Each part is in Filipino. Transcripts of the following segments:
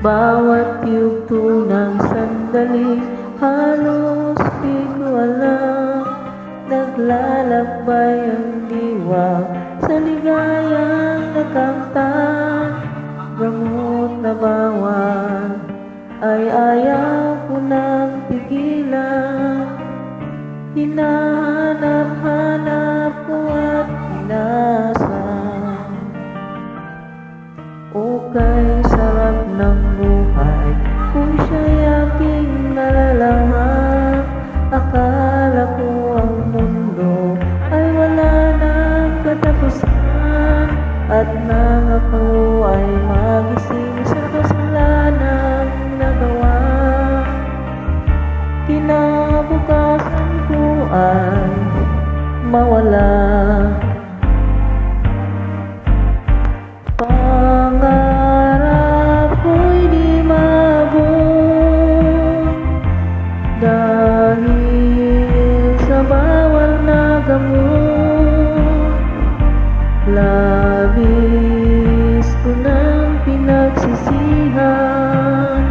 Bawat yugto ng sandali, halos di ko alam. Naglalakbay ang diwa sa ligayang nakamtan. Gamot na bawal ay ayaw ko nang pigilan. Hinahanap-hanap ko at pinasang. Okay, sarap ng buhay kung siya'y aking nalalaman. Akala ko ang mundo ay wala nang katapusan, at nang ako ay magising sa kasalanang nagawa, kinabukasan ko ay mawala. Pangarap ko'y di maabot dahil sa bawal na gamot. Labis ko nang pinagsisihan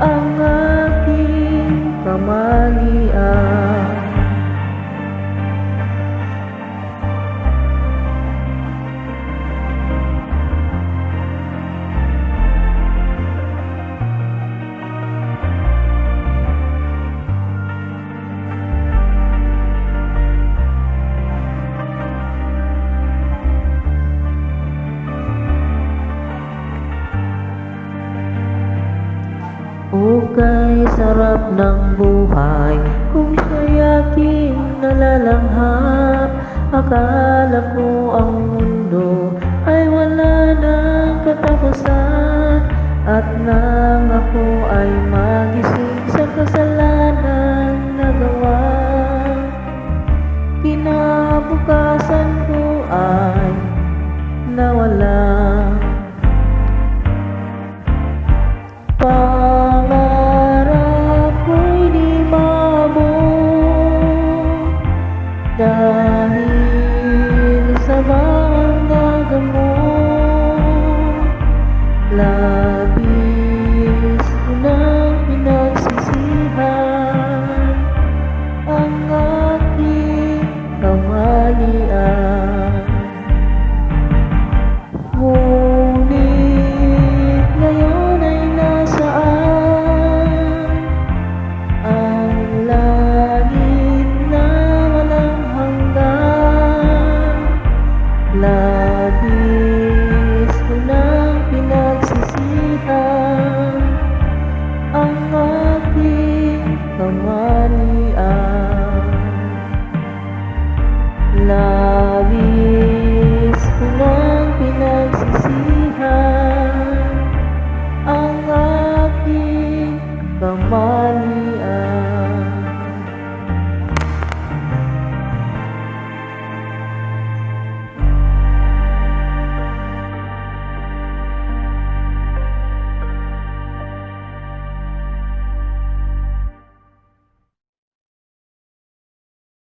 ang aking kamalian. Okay, sarap ng buhay kung siya'y aking nalalanghap. Akala ko ang mundo ay wala nang katapusan, at nang ako ay